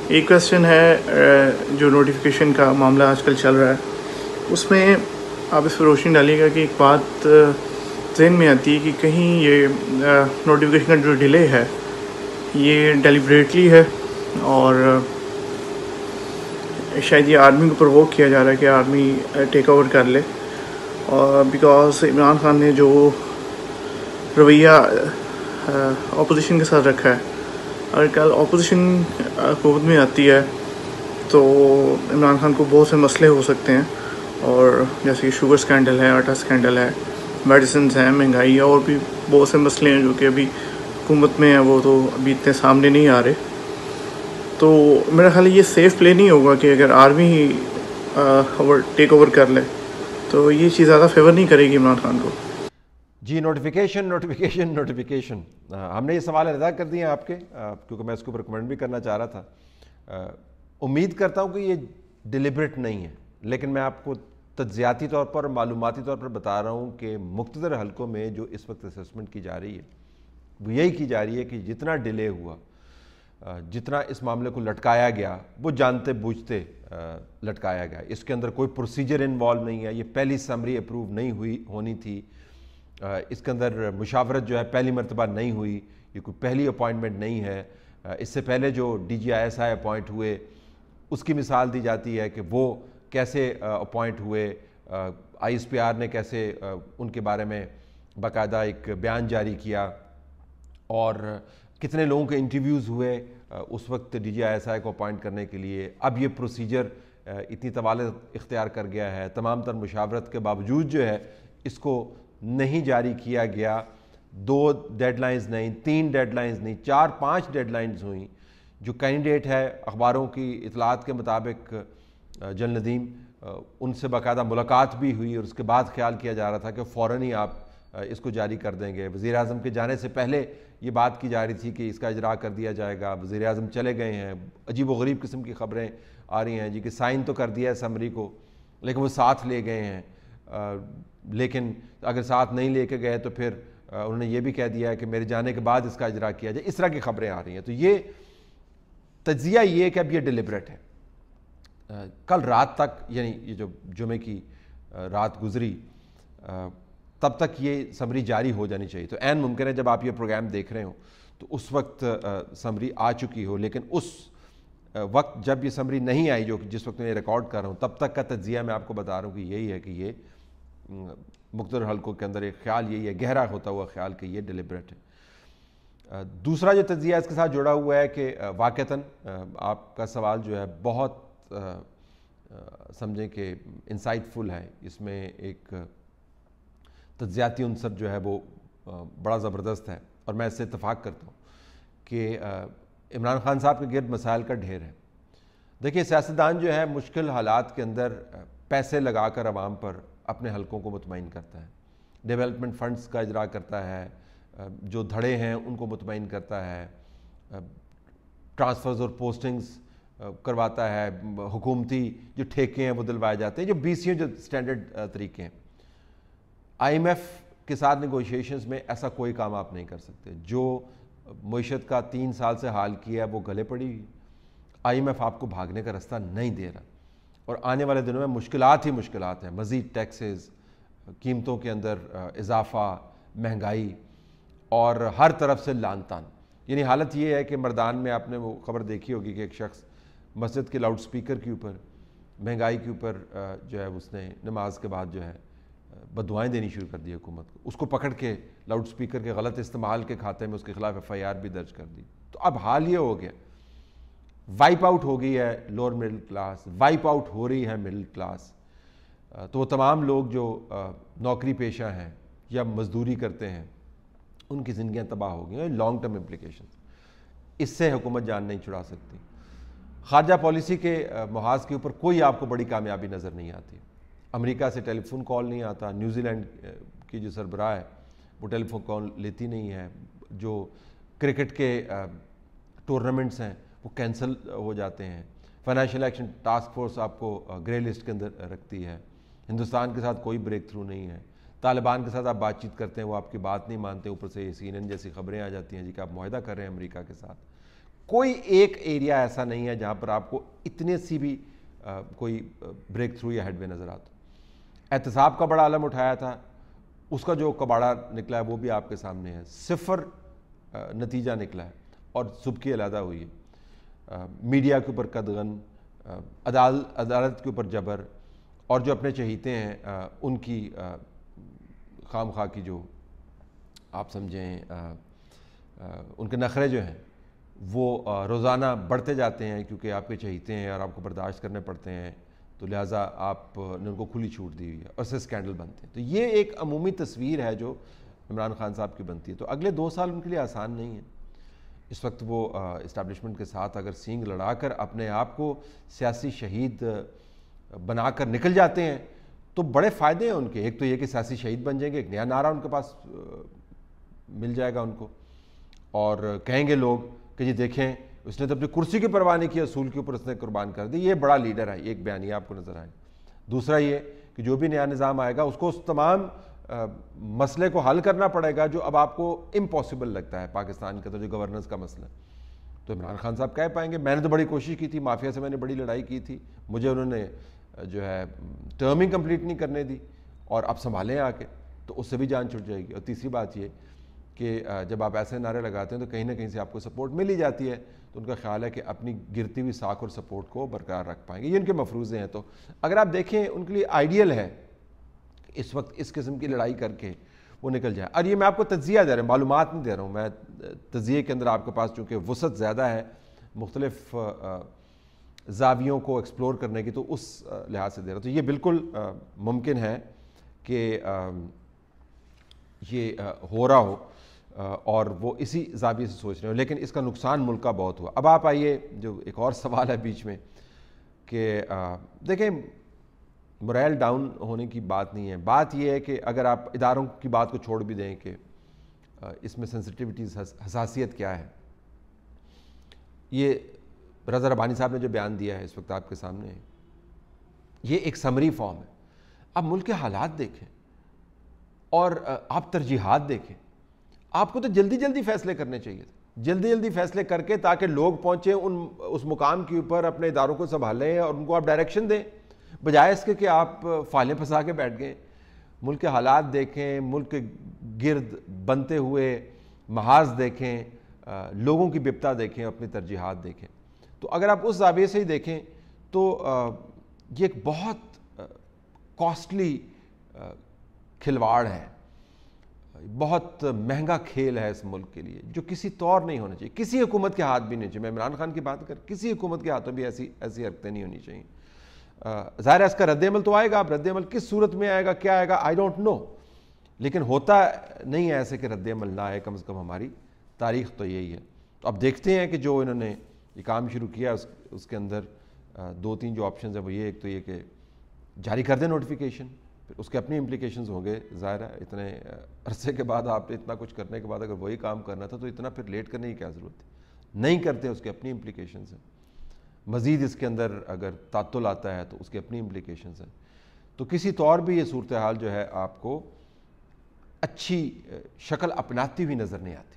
ایک کویسچن ہے جو نوٹیفیکیشن کا معاملہ آج کل چل رہا ہے، اس میں آپ اس پر روشنی ڈالیے گا کہ ایک بات ذہن میں آتی ہے کہ کہیں یہ نوٹیفیکیشن کا جو ڈیلے ہے یہ ڈیلیبریٹلی ہے اور شاید یہ آرمی کو پرووک کیا جا رہا ہے کہ آرمی ٹیک اوور کر لے، اور بیکاز عمران خان نے جو رویہ اپوزیشن کے ساتھ رکھا ہے، اگر کل اپوزیشن حکومت میں آتی ہے تو عمران خان کو بہت سے مسئلے ہو سکتے ہیں، اور جیسے کہ شوگر سکینڈل ہے، آٹا سکینڈل ہے، میڈیسنز ہیں، مہنگائی ہے، اور بھی بہت سے مسئلے ہیں جو کہ ابھی حکومت میں ہیں، وہ تو ابھی اتنے سامنے نہیں آ رہے. تو میرا خیال ہے یہ سیف پلے نہیں ہوگا کہ اگر آرمی ہی ٹیک اوور کر لے تو یہ چیز زیادہ فیور نہیں کرے گی عمران خان کو. جی نوٹیفیکیشن ہم نے یہ سوال ادا کر دیے ہیں آپ کے، کیونکہ میں اس کے اوپر کمنٹ بھی کرنا چاہ رہا تھا. امید کرتا ہوں کہ یہ ڈیلیبریٹ نہیں ہے، لیکن میں آپ کو تجزیاتی طور پر اور معلوماتی طور پر بتا رہا ہوں کہ مقتدر حلقوں میں جو اس وقت اسیسمنٹ کی جا رہی ہے وہ یہی کی جا رہی ہے کہ جتنا ڈیلے ہوا، جتنا اس معاملے کو لٹکایا گیا، وہ جانتے بوجھتے لٹکایا گیا. اس کے اندر کوئی پروسیجر انوالو نہیں ہے، یہ پہلی سمری اپروو نہیں ہونی تھی، اس کے اندر مشاورت جو ہے پہلی مرتبہ نہیں ہوئی، یہ کوئی پہلی اپوائنٹمنٹ نہیں ہے. اس سے پہلے جو D G I S I appoint ہوئے اس کی مثال دی جاتی ہے کہ وہ کیسے اپوائنٹ ہوئے، آئی ایس پی آر نے کیسے ان کے بارے میں باقاعدہ ایک بیان جاری کیا، اور کتنے لوگوں کے انٹرویوز ہوئے اس وقت ڈی جی آئی ایس آئی کو اپوائنٹ کرنے کے لیے. اب یہ پروسیجر اتنی طوالت اختیار کر گیا ہے، تمام تر مشاورت کے باوجود جو ہے اس کو نہیں جاری کیا گیا. 2 ڈیڈ لائنز نہیں، 3 ڈیڈ لائنز نہیں، 4-5 ڈیڈ لائنز ہوئیں. جو کینڈیڈیٹ ہے اخباروں کی اطلاعات کے مطابق جنرل ندیم، ان سے باقاعدہ ملاقات بھی ہوئی اور اس کے بعد خیال کیا جا رہا تھا کہ فوراً ہی آپ اس کو جاری کر دیں گے. وزیر اعظم کے جانے سے پہلے یہ بات کی جا رہی تھی کہ اس کا اجراء کر دیا جائے گا. وزیر اعظم چلے گئے ہیں، عجیب و غریب قسم کی خبریں آ رہی ہیں جی کہ سائن تو کر دیا ہے سمری کو لیکن وہ ساتھ لے گئے ہیں. لیکن اگر ساتھ نہیں لے کے گئے تو پھر انہوں نے یہ بھی کہہ دیا ہے کہ میرے جانے کے بعد اس کا اجراء کیا جائے. اس طرح کی خبریں آ رہی ہیں. تو یہ تجزیہ یہ ہے کہ اب یہ ڈیلیبریٹ ہے. کل رات تک، یعنی یہ جو جمعے کی رات گزری، تب تک یہ سمری جاری ہو جانی چاہیے. تو عین ممکن ہے جب آپ یہ پروگرام دیکھ رہے ہوں تو اس وقت سمری آ چکی ہو، لیکن اس وقت جب یہ سمری نہیں آئی جس وقت میں یہ ریکارڈ کر رہا ہوں، تب تک کا تجزیہ میں آپ کو بتا رہا ہوں کہ یہی ہے کہ یہ مقتدر حلقوں کے اندر ایک خیال یہی ہے، گہرا ہوتا ہوا خیال کہ یہ ڈیلیبریٹ ہے. دوسرا جو تجزیہ اس کے ساتھ جڑا ہوا ہے کہ واقعتاً آپ کا سوال جو ہے بہت سمجھیں کہ انسائٹ فل ہے. اس میں ایک تجزیاتی عنصر جو ہے وہ بڑا زبردست ہے، اور میں اس سے اتفاق کرتا ہوں کہ عمران خان صاحب کے گرد مسائل کا ڈھیر ہے. دیکھیے سیاستدان جو ہے مشکل حالات کے اندر پیسے لگا کر عوام پر اپنے حلقوں کو مطمئن کرتا ہے، ڈیولپمنٹ فنڈز کا اجراء کرتا ہے، جو دھڑے ہیں ان کو مطمئن کرتا ہے، ٹرانسفرز اور پوسٹنگز کرواتا ہے، حکومتی جو ٹھیکے ہیں وہ دلوائے جاتے ہیں، جو بی سی جو سٹینڈرڈ طریقے ہیں. آئی ایم ایف کے ساتھ نیگوشیشنز میں ایسا کوئی کام آپ نہیں کر سکتے. جو معیشت کا 3 سال سے حال کیا ہے وہ گلے پڑی ہوئی. آئی ایم ایف آپ کو بھاگنے کا راستہ نہیں دے رہا، اور آنے والے دنوں میں مشکلات ہی مشکلات ہیں. مزید ٹیکسز، قیمتوں کے اندر اضافہ، مہنگائی، اور ہر طرف سے لان تان. یعنی حالت یہ ہے کہ مردان میں آپ نے وہ خبر دیکھی ہوگی کہ ایک شخص مسجد کے لاؤڈ سپیکر کے اوپر مہنگائی کے اوپر جو ہے اس نے نماز کے بعد جو ہے بددعائیں دینی شروع کر دی حکومت کو. اس کو پکڑ کے لاؤڈ سپیکر کے غلط استعمال کے کھاتے میں اس کے خلاف ایف آئی آر بھی درج کر دی. تو اب حال یہ ہو گیا، وائپ آؤٹ ہو گئی ہے lower middle class, wipe out ہو رہی ہے مڈل کلاس. تو وہ تمام لوگ جو نوکری پیشہ ہیں یا مزدوری کرتے ہیں ان کی زندگیاں تباہ ہو گئی ہیں. لانگ ٹرم امپلیکیشنز اس سے حکومت جان نہیں چھڑا سکتی. خارجہ پالیسی کے محاذ کے اوپر کوئی آپ کو بڑی کامیابی نظر نہیں آتی. امریکہ سے ٹیلی فون کال نہیں آتا، نیوزی لینڈ کی جو سربراہ ہے وہ ٹیلی فون کال لیتی نہیں ہے، جو کرکٹ کے ٹورنامنٹس ہیں وہ کینسل ہو جاتے ہیں. فائنینشیل ایکشن ٹاسک فورس آپ کو گرے لسٹ کے اندر رکھتی ہے. ہندوستان کے ساتھ کوئی بریک تھرو نہیں ہے. طالبان کے ساتھ آپ بات چیت کرتے ہیں وہ آپ کی بات نہیں مانتے، اوپر سے سی این این جیسی خبریں آ جاتی ہیں جی کہ آپ معاہدہ کر رہے ہیں امریکہ کے ساتھ. کوئی ایک ایریا ایسا نہیں ہے جہاں پر آپ کو اتنے سی بھی کوئی بریک تھرو یا ہیڈ وے نظر آتا. احتساب کا بڑا عالم اٹھایا تھا, اس کا جو کباڑا نکلا ہے وہ بھی آپ کے سامنے ہے, 0 نتیجہ نکلا ہے اور سبکی علیحدہ ہوئی ہے. میڈیا کے اوپر قدغن, عدالت کے اوپر جبر, اور جو اپنے چہیتے ہیں ان کی خام خواہ کی جو آپ سمجھیں ان کے نخرے جو ہیں وہ روزانہ بڑھتے جاتے ہیں, کیونکہ آپ کے چہیتے ہیں اور آپ کو برداشت کرنے پڑتے ہیں, تو لہٰذا آپ نے ان کو کھلی چھوٹ دی ہوئی ہے اور سے اسکینڈل بنتے ہیں. تو یہ ایک عمومی تصویر ہے جو عمران خان صاحب کی بنتی ہے. تو اگلے 2 سال ان کے لیے آسان نہیں ہے. اس وقت وہ اسٹیبلشمنٹ کے ساتھ اگر سینگ لڑا کر اپنے آپ کو سیاسی شہید بنا کر نکل جاتے ہیں تو بڑے فائدے ہیں ان کے. ایک تو یہ کہ سیاسی شہید بن جائیں گے, ایک نیا نعرہ ان کے پاس مل جائے گا ان کو, اور کہیں گے لوگ کہ جی دیکھیں اس نے تو اپنی کرسی کی پرواہ نہیں کی, اصول کے اوپر اس نے قربان کر دی, یہ بڑا لیڈر ہے. ایک بیانیہ آپ کو نظر آئے. دوسرا یہ کہ جو بھی نیا نظام آئے گا اس کو اس تمام مسئلے کو حل کرنا پڑے گا جو اب آپ کو امپاسبل لگتا ہے پاکستان کا, تو جو گورننس کا مسئلہ ہے. تو عمران خان صاحب کہہ پائیں گے میں نے تو بڑی کوشش کی تھی, مافیا سے میں نے بڑی لڑائی کی تھی, مجھے انہوں نے جو ہے ٹرم ہی کمپلیٹ نہیں کرنے دی, اور اب سنبھالیں آ کے, تو اس سے بھی جان چھٹ جائے گی. اور تیسری بات یہ کہ جب آپ ایسے نعرے لگاتے ہیں تو کہیں نہ کہیں سے آپ کو سپورٹ مل ہی جاتی ہے, تو ان کا خیال ہے کہ اپنی گرتی ہوئی ساکھ اور سپورٹ کو برقرار رکھ پائیں گے. یہ ان کے مفروضے ہیں. تو اگر آپ دیکھیں ان کے لیے آئیڈیل ہے کہ اس وقت اس قسم کی لڑائی کر کے وہ نکل جائے. اور یہ میں آپ کو تجزیہ دے رہا ہوں, معلومات نہیں دے رہا ہوں میں, تجزیے کے اندر آپ کے پاس چونکہ وسعت زیادہ ہے مختلف زاویوں کو ایکسپلور کرنے کی, تو اس لحاظ سے دے رہا ہوں. تو یہ بالکل ممکن ہے کہ یہ ہو رہا ہو اور وہ اسی زاویے سے سوچ رہے ہو, لیکن اس کا نقصان ملک کا بہت ہوا. اب آپ آئیے, جو ایک اور سوال ہے بیچ میں کہ دیکھیں موریل ڈاؤن ہونے کی بات نہیں ہے. بات یہ ہے کہ اگر آپ اداروں کی بات کو چھوڑ بھی دیں کہ اس میں سینسٹیوٹیز, حساسیت کیا ہے, یہ رضا ربانی صاحب نے جو بیان دیا ہے اس وقت آپ کے سامنے, یہ ایک سمری فارم ہے. اب ملک کے حالات دیکھیں اور آپ ترجیحات دیکھیں. آپ کو تو جلدی جلدی فیصلے کرنے چاہیے تھے, جلدی جلدی فیصلے کر کے تاکہ لوگ پہنچیں اس مقام کے اوپر, اپنے اداروں کو سنبھالیں اور ان کو آپ ڈائریکشن دیں, بجائے اس کے کہ آپ فائلیں پھنسا کے بیٹھ گئے. ملک کے حالات دیکھیں, ملک کے گرد بنتے ہوئے محاذ دیکھیں, لوگوں کی بپتا دیکھیں, اپنی ترجیحات دیکھیں. تو اگر آپ اس زاویے سے ہی دیکھیں تو یہ ایک بہت کاسٹلی کھلواڑ ہے, بہت مہنگا کھیل ہے اس ملک کے لیے, جو کسی طور نہیں ہونا چاہیے, کسی حکومت کے ہاتھ بھی نہیں چاہیے. میں عمران خان کی بات کر, کسی حکومت کے ہاتھوں بھی ایسی حرکتیں نہیں ہونی چاہیے. ظاہر ہے اس کا رد عمل تو آئے گا, اب رد عمل کس صورت میں آئے گا, کیا آئے گا, آئی ڈونٹ نو, لیکن ہوتا نہیں ہے ایسے کہ رد عمل نہ آئے, کم از کم ہماری تاریخ تو یہی ہے. تو اب دیکھتے ہیں کہ جو انہوں نے یہ کام شروع کیا اس کے اندر 2-3 جو آپشنز ہیں وہ یہ, ایک تو یہ کہ جاری کر دیں نوٹیفیکیشن, پھر اس کے اپنی امپلیکیشنز ہوں گے. ظاہر ہے اتنے عرصے کے بعد آپ اتنا کچھ کرنے کے بعد اگر وہی کام کرنا تھا تو اتنا پھر لیٹ کرنے کی کیا ضرورت تھی. نہیں کرتے, اس کے اپنی امپلیکیشنز ہیں. مزید اس کے اندر اگر تعطل آتا ہے تو اس کے اپنی امپلیکیشنز ہیں. تو کسی طور بھی یہ صورتحال جو ہے آپ کو اچھی شکل اپناتی ہوئی نظر نہیں آتی.